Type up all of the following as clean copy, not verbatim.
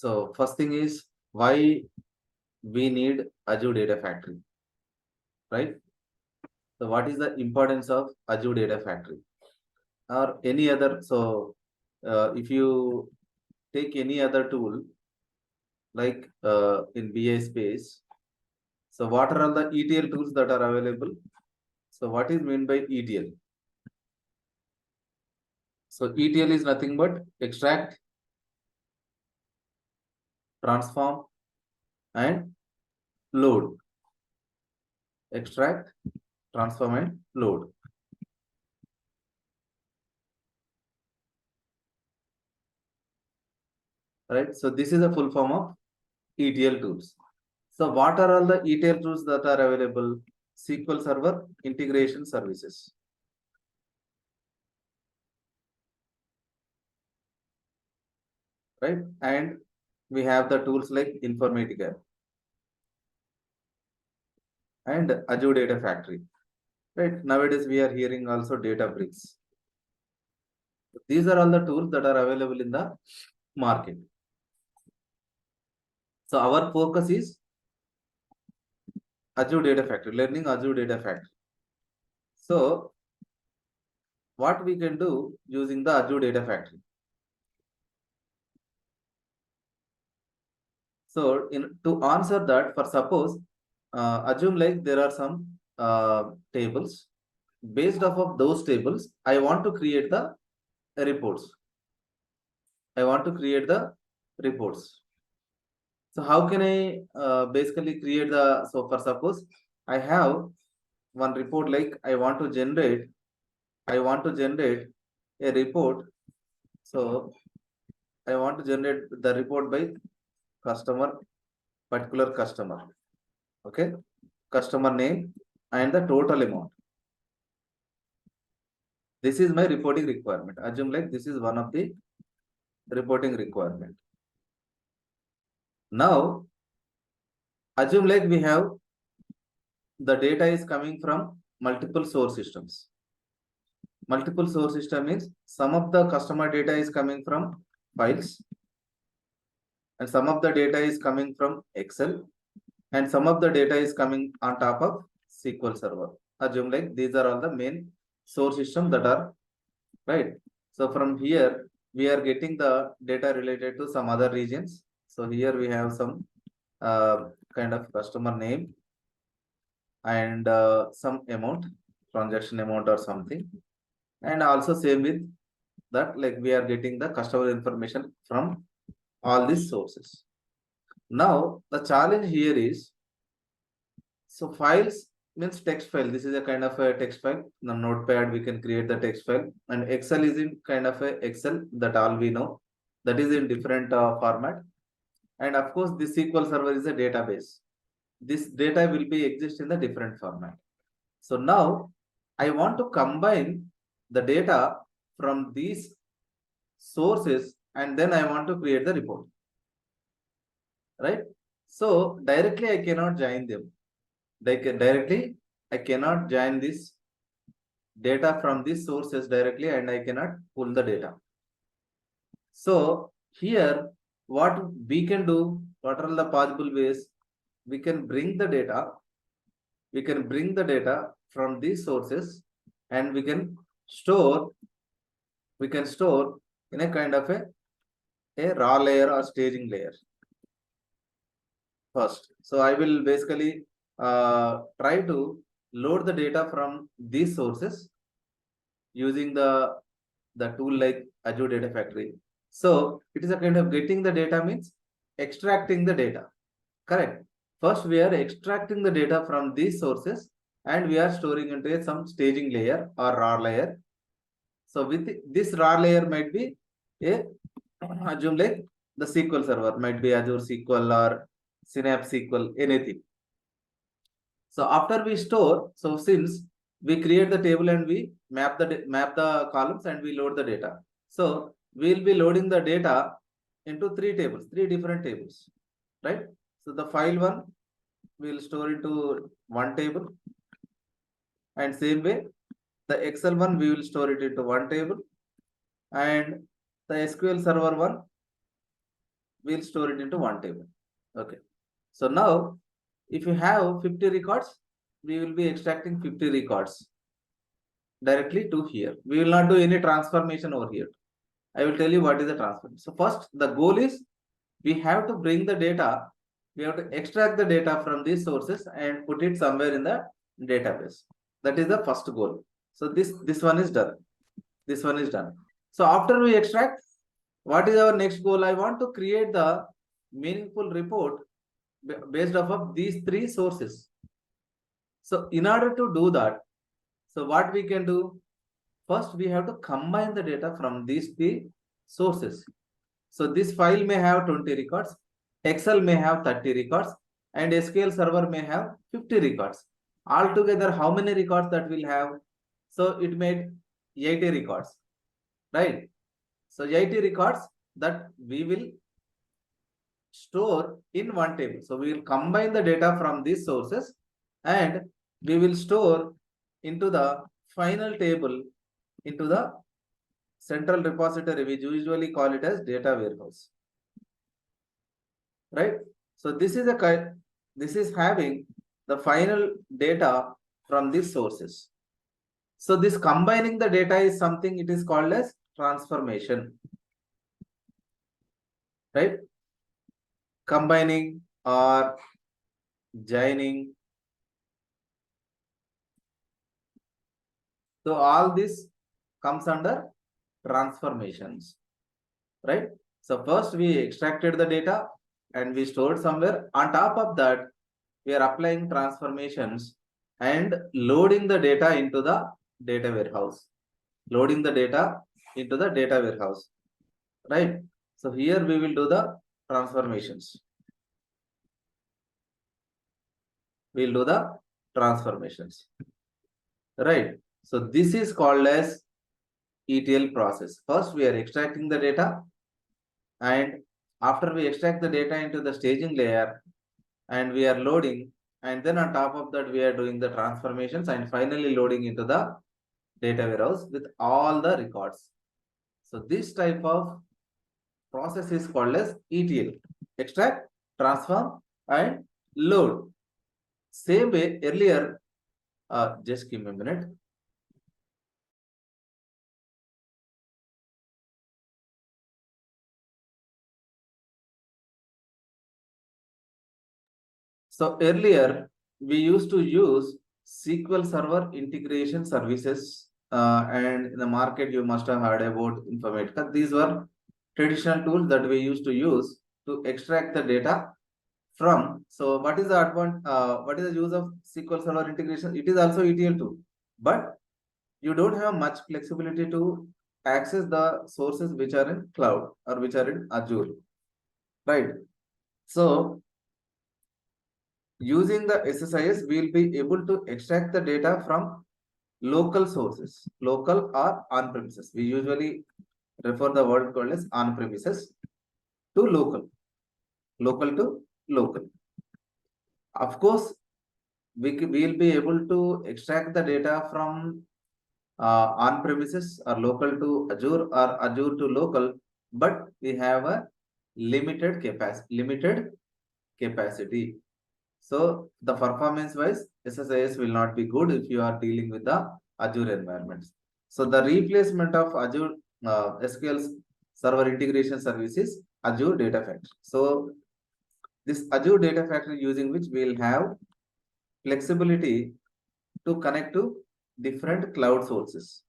So first thing is why we need Azure Data Factory, right? So what is the importance of Azure Data Factory or any other? So if you take any other tool like in BI space, so what are all the ETL tools that are available? So what is meant by ETL? So ETL is nothing but extract, transform, and load. Extract, transform, and load. Right. So this is a full form of ETL tools. So what are all the ETL tools that are available? SQL Server integration services. Right. And we have the tools like Informatica and Azure Data Factory. Right. Nowadays we are hearing also Databricks. These are all the tools that are available in the market. So our focus is Azure Data Factory, learning Azure Data Factory. So what we can do using the Azure Data Factory? So to answer that, for suppose, assume like there are some tables. Based off of those tables, I want to create the reports. I want to create the reports. So how can I basically create the, so for suppose, I have one report like I want to generate a report. So I want to generate the report by customer, particular customer. Okay, customer name and the total amount. This is my reporting requirement. Assume like this is one of the reporting requirement. Now assume like we have the data is coming from multiple source systems. Multiple source system means some of the customer data is coming from files and some of the data is coming from Excel and some of the data is coming on top of SQL Server. Assume like these are all the main source system that are right. So from here we are getting the data related to some other regions. So here we have some kind of customer name and some amount, transaction amount or something, and also same with that, like we are getting the customer information from all these sources. Now the challenge here is, so files means text file. This is a kind of a text file. The notepad we can create the text file, and Excel is in kind of a Excel, that all we know, that is in different format. And of course this SQL Server is a database. This data will be exist in the different format. So now I want to combine the data from these sources and then I want to create the report, right? So directly I cannot join them. Directly I cannot join this data from these sources directly and I cannot pull the data. So here what we can do, what are the possible ways? We can bring the data from these sources and we can store in a kind of a raw layer or staging layer first. So I will basically try to load the data from these sources using the tool like Azure Data Factory. So it is a kind of getting the data means extracting the data. Correct. First we are extracting the data from these sources and we are storing into some staging layer or raw layer. So with this raw layer might be a, assume like the SQL Server, might be Azure SQL or Synapse SQL, anything. So after we store, so since we create the table and we map the columns and we load the data. So we will be loading the data into three different tables, right? So the file one we will store into one table, and same way the Excel one we will store it into one table, and the SQL Server one we'll store it into one table. Okay. So now, if you have 50 records, we will be extracting 50 records directly to here. We will not do any transformation over here. I will tell you what is the transformation. So first, the goal is we have to bring the data, we have to extract the data from these sources and put it somewhere in the database. That is the first goal. So this one is done. This one is done. So after we extract, what is our next goal? I want to create the meaningful report based off of these three sources. So in order to do that, so what we can do? First, we have to combine the data from these three sources. So this file may have 20 records, Excel may have 30 records, and SQL Server may have 50 records. Altogether, how many records that will have? So it made 80 records, right? So 80 records that we will store in one table. So we will combine the data from these sources and we will store into the final table into the central repository. We usually call it as data warehouse, right? So this is having the final data from these sources. So this combining the data is something, it is called as transformation, right? Combining or joining. So all this comes under transformations, right? So first we extracted the data and we stored somewhere. On top of that, we are applying transformations and loading the data into the data warehouse. Loading the data into the data warehouse, right? So here we will do the transformations. We'll do the transformations, right? So this is called as ETL process. First, we are extracting the data, and after we extract the data into the staging layer, and we are loading, and then on top of that, we are doing the transformations and finally loading into the data warehouse with all the records. So this type of process is called as ETL. Extract, transform, and load. Same way earlier, just give me a minute. So earlier, we used to use SQL Server integration services, and in the market, you must have heard about Informatica. These were traditional tools that we used to use to extract the data from. So what is the what is the use of SQL Server integration? It is also ETL tool, but you don't have much flexibility to access the sources which are in cloud or which are in Azure, right? So using the SSIS, we will be able to extract the data from local sources, local or on-premises. We usually refer the word called as on-premises to local, local to local. Of course, we will be able to extract the data from on-premises or local to Azure or Azure to local, but we have a limited capacity. So the performance wise, SSIS will not be good if you are dealing with the Azure environments. So the replacement of Azure SQL Server integration service is Azure Data Factory. So this Azure Data Factory using which we will have flexibility to connect to different cloud sources.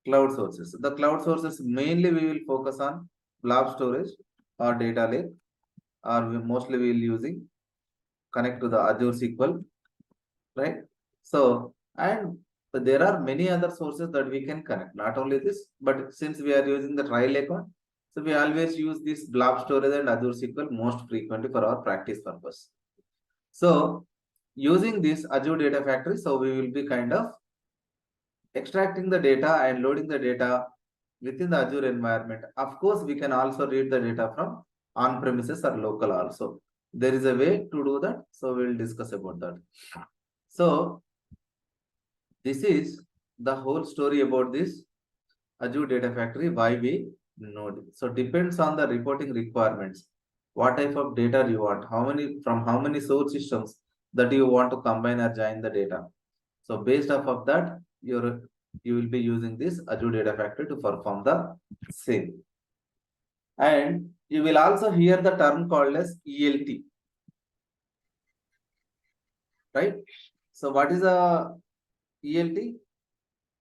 The cloud sources mainly we will focus on blob storage or data lake, or we mostly we will using connect to the Azure SQL, right? So, and there are many other sources that we can connect, not only this, but since we are using the trial account, so we always use this blob storage and Azure SQL most frequently for our practice purpose. So using this Azure Data Factory, so we will be kind of extracting the data and loading the data within the Azure environment. Of course, we can also read the data from on-premises or local also. There is a way to do that, so we will discuss about that. So this is the whole story about this Azure Data Factory, why we node. So depends on the reporting requirements. What type of data you want, from how many source systems that you want to combine or join the data. So based off of that, you will be using this Azure Data Factory to perform the same. And you will also hear the term called as ELT, right? So what is a ELT?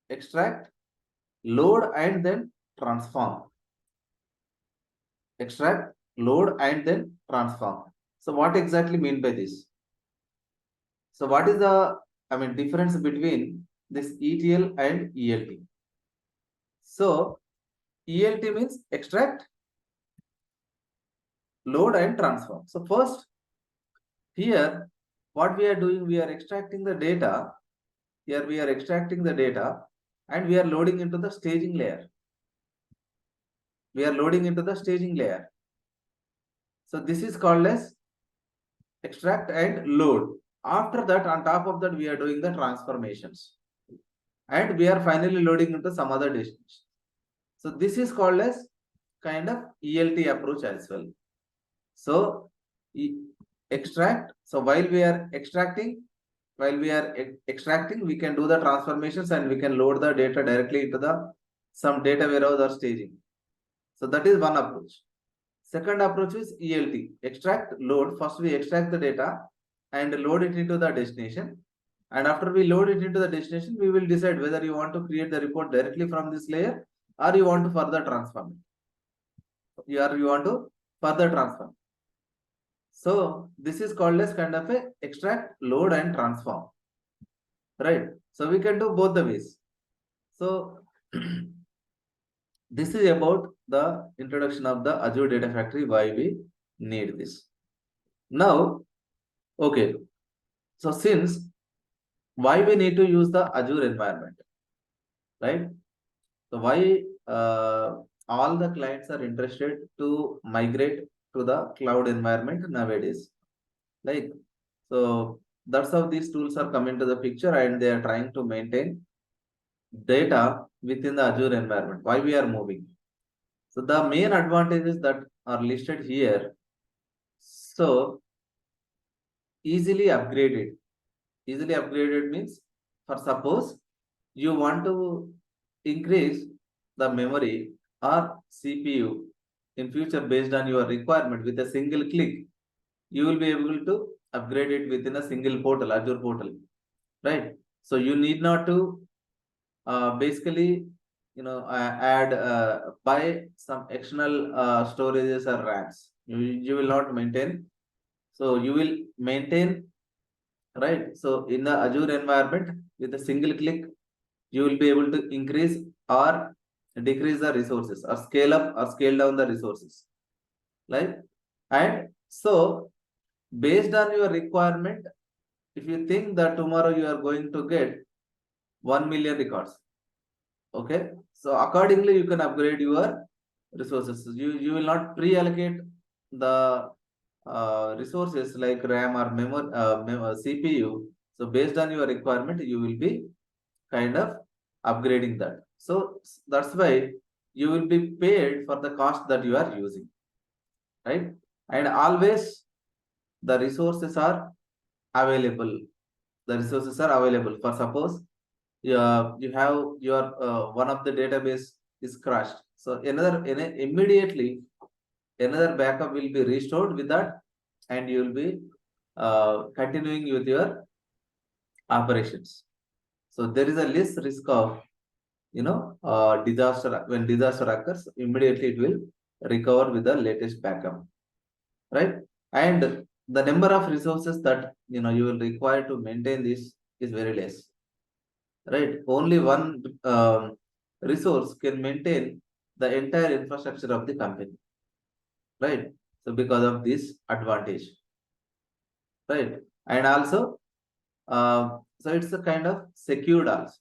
Extract, load, and then transform. Extract, load, and then transform. So what exactly mean by this? So what is the difference between this ETL and ELT? So ELT means extract, load, and transform. So first, here what we are doing, we are extracting the data. Here we are extracting the data and we are loading into the staging layer. We are loading into the staging layer. So this is called as extract and load. After that, on top of that, we are doing the transformations. And we are finally loading into some other destination. So this is called as kind of ELT approach as well. So extract. So while we are extracting, we can do the transformations and we can load the data directly into the some data warehouse or staging. So that is one approach. Second approach is ELT, extract, load. First we extract the data and load it into the destination. And after we load it into the destination, we will decide whether you want to create the report directly from this layer or you want to further transform it. You want to further transform. So this is called as kind of a extract, load, and transform. Right. So we can do both the ways. So this is about the introduction of the Azure Data Factory, why we need this. Now, okay. So since why we need to use the Azure environment, right? So why all the clients are interested to migrate to the cloud environment nowadays? Like, so that's how these tools are coming to the picture and they are trying to maintain data within the Azure environment. Why we are moving? So the main advantages that are listed here. So easily upgraded. Easily upgraded means, for suppose you want to increase the memory or CPU in future based on your requirement with a single click, you will be able to upgrade it within a single portal, Azure portal, right? So you need not to basically, add buy some external storages or RAMs. You will not maintain. So you will maintain, right? So in the Azure environment, with a single click, you will be able to increase or decrease the resources or scale up or scale down the resources, right? And so based on your requirement, if you think that tomorrow you are going to get 1 million records, okay, so accordingly you can upgrade your resources. You will not pre-allocate the resources like RAM or memory, CPU. So based on your requirement, you will be kind of upgrading that. So that's why you will be paid for the cost that you are using, right? And always the resources are available. The resources are available. For suppose you have your one of the database is crashed. So immediately another backup will be restored with that, and you will be continuing with your operations. So there is a less risk of disaster. When disaster occurs, immediately it will recover with the latest backup, right? And the number of resources that you will require to maintain this is very less, right? Only one resource can maintain the entire infrastructure of the company, right? So because of this advantage, right? And also so it's a kind of secured also,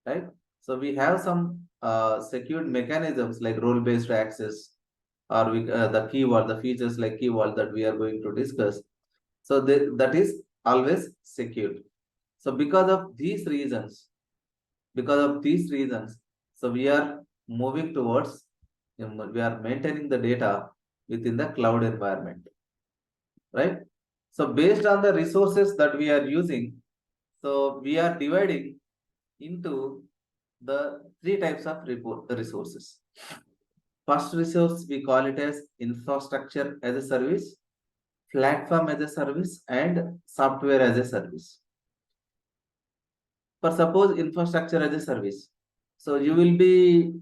right? So we have some secured mechanisms like role-based access, or the keyword, the features like keyword that we are going to discuss. So that is always secured. So because of these reasons, so we are moving towards We are maintaining the data within the cloud environment, right? So based on the resources that we are using, so we are dividing into the three types of resources. First resource, we call it as infrastructure as a service, platform as a service, and software as a service. For suppose infrastructure as a service, so you will be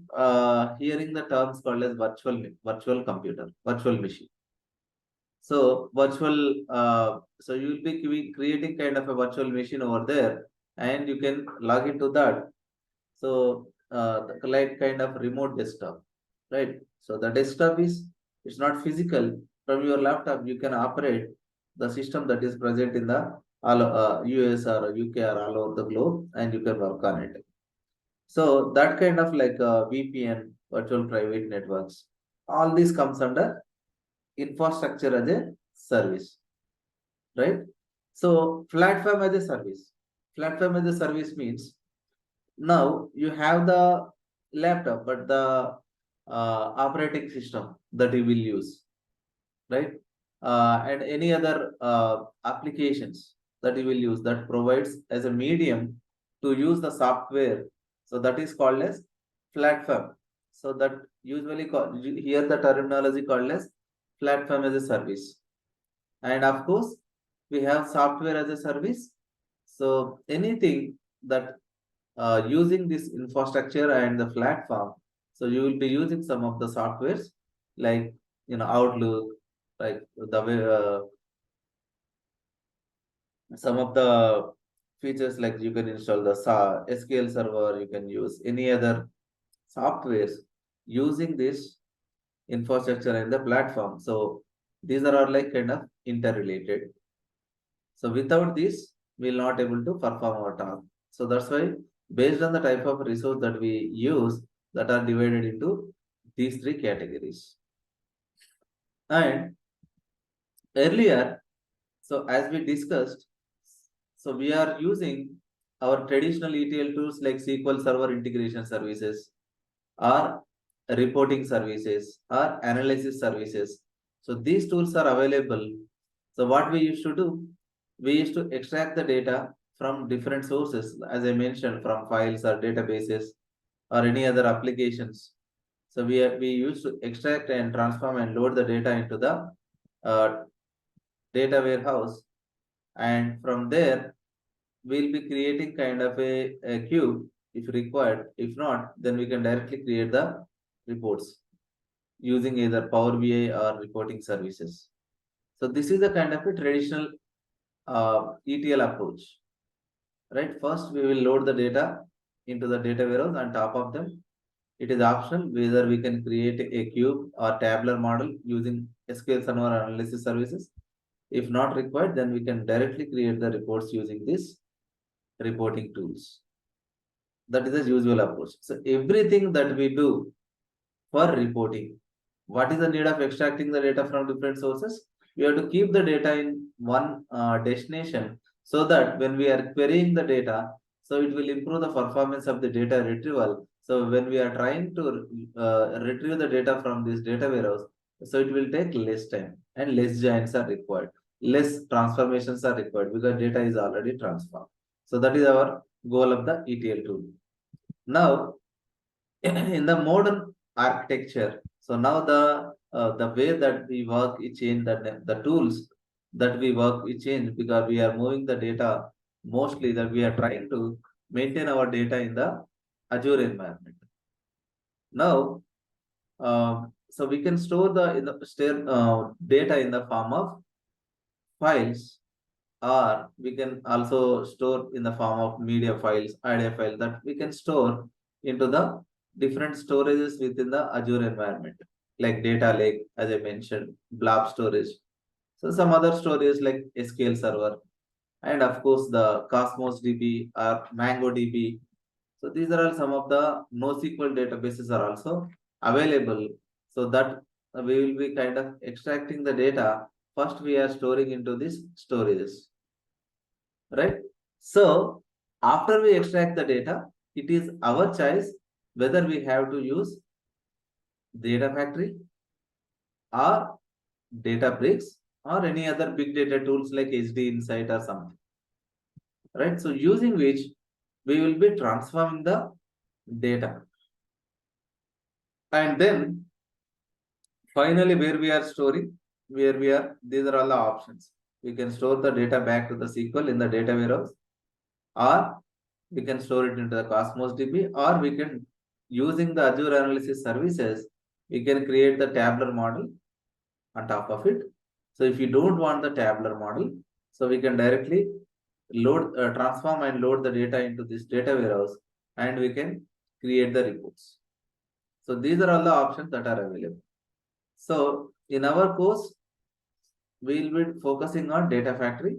hearing the terms called as virtual computer, virtual machine. So so you will be creating kind of a virtual machine over there, and you can log into that. So like kind of remote desktop, right? So the desktop is, it's not physical. From your laptop, you can operate the system that is present in the all US or UK or all over the globe, and you can work on it. So that kind of like VPN, virtual private networks, all this comes under infrastructure as a service, right? So platform as a service. Platform as a service means now you have the laptop, but the operating system that you will use, right? And any other applications that you will use that provides as a medium to use the software. So that is called as platform. So that usually here the terminology called as platform as a service. And of course, we have software as a service. So anything that using this infrastructure and the platform, so you will be using some of the softwares like Outlook, like the way some of the features like you can install the SQL server, you can use any other softwares using this infrastructure and the platform. So these are all like kind of interrelated. So without this, we will not able to perform our task. So that's why based on the type of resource that we use, that are divided into these three categories. And earlier, so as we discussed, so we are using our traditional ETL tools like SQL Server integration services or reporting services or analysis services. So these tools are available. So what we used to do, we used to extract the data from different sources, as I mentioned, from files or databases or any other applications. So we used to extract and transform and load the data into the uh, data warehouse, and from there we'll be creating kind of a cube if required. If not, then we can directly create the reports using either Power BI or reporting services. So this is the kind of a traditional ETL approach, right? First, we will load the data into the data warehouse. On top of them, it is optional whether we can create a cube or tabular model using SQL Server analysis services. If not required, then we can directly create the reports using this reporting tools. That is the usual approach. So everything that we do for reporting, what is the need of extracting the data from different sources? We have to keep the data in one destination so that when we are querying the data, so it will improve the performance of the data retrieval. So when we are trying to retrieve the data from this data warehouse, so it will take less time and less joins are required. Less transformations are required because data is already transformed. So that is our goal of the ETL tool. Now, in the modern architecture, so now the way that we work is changed, that the tools that we work is changed because we are moving the data, mostly that we are trying to maintain our data in the Azure environment. Now, so we can store the data in the form of files, or we can also store in the form of media files, ADF file, that we can store into the different storages within the Azure environment, like data lake, as I mentioned, blob storage. So some other storage like SQL Server, and of course the Cosmos DB or MongoDB. So these are all some of the NoSQL databases are also available. So that we will be kind of extracting the data. First, we are storing into these storages, right? So after we extract the data, it is our choice whether we have to use Data Factory or Databricks or any other big data tools like HD Insight or something, right? So using which we will be transforming the data. And then finally, where we are storing, these are all the options. We can store the data back to the SQL in the data warehouse, or we can store it into the Cosmos DB, or we can, using the Azure analysis services, we can create the tabular model on top of it. So if you don't want the tabular model, so we can directly load, transform and load the data into this data warehouse, and we can create the reports. So these are all the options that are available. So in our course, we will be focusing on data factory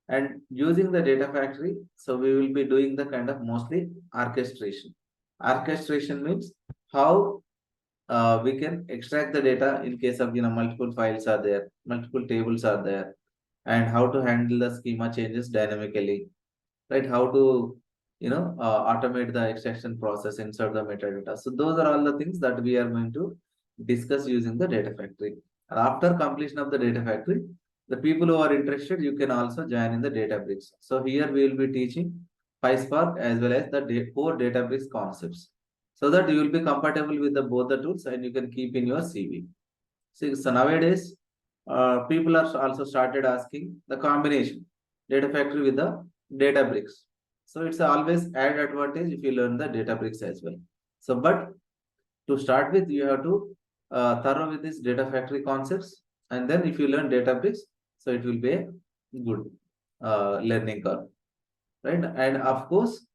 and using the data factory. So we will be doing the kind of mostly orchestration. Orchestration means how we can extract the data in case of multiple files are there, multiple tables are there, and how to handle the schema changes dynamically, right? How to automate the extraction process, insert the metadata. So those are all the things that we are going to discuss using the data factory. And after completion of the data factory, the people who are interested, you can also join in the Databricks. So here we will be teaching PySpark as well as the core Databricks concepts, so that you will be compatible with the both the tools and you can keep in your CV. So nowadays, people are also started asking the combination data factory with the Databricks. So it's always add advantage if you learn the Databricks as well. So, but to start with, you have to thorough with this data factory concepts, and then if you learn Databricks, so it will be a good learning curve, right? And of course,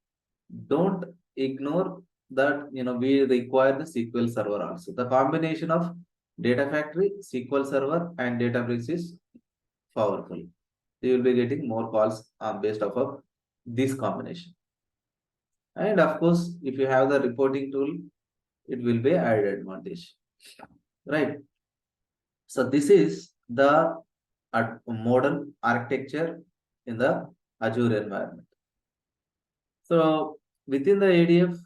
don't ignore that we require the SQL Server also. The combination of data factory, SQL Server, and Databricks is powerful. You will be getting more calls based off of this combination. And of course, if you have the reporting tool, it will be added advantage, right? So this is the modern architecture in the Azure environment. So within the ADF,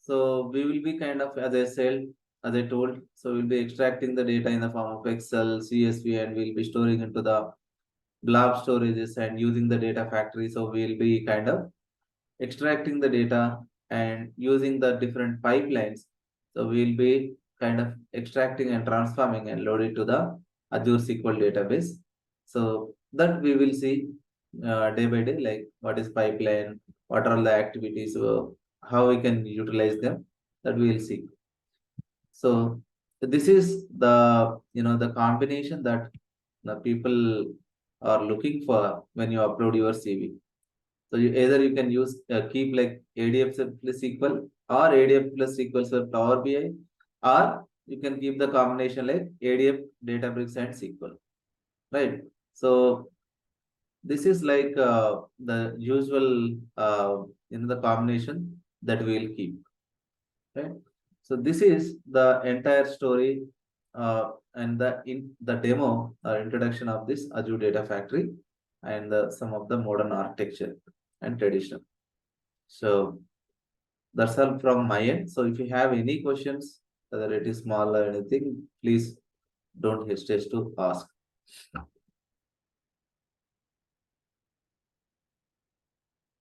so we will be kind of, as I said, as I told, so we'll be extracting the data in the form of Excel, CSV, and we'll be storing into the blob storages and using the data factory. So we'll be kind of extracting the data and using the different pipelines. So we'll be kind of extracting and transforming and load it to the Azure SQL database. So that we will see day by day, like what is pipeline, what are the activities, how we can utilize them, that we will see. So this is the the combination that the people are looking for when you upload your CV. So either you can use keep like ADF plus SQL or ADF plus SQL for Power BI, or you can keep the combination like ADF, Databricks, and SQL, right? So this is like the usual the combination that we will keep, right? So this is the entire story and the demo or introduction of this Azure Data Factory and some of the modern architecture and traditional. So that's all from my end. So if you have any questions, whether it is small or anything, please don't hesitate to ask.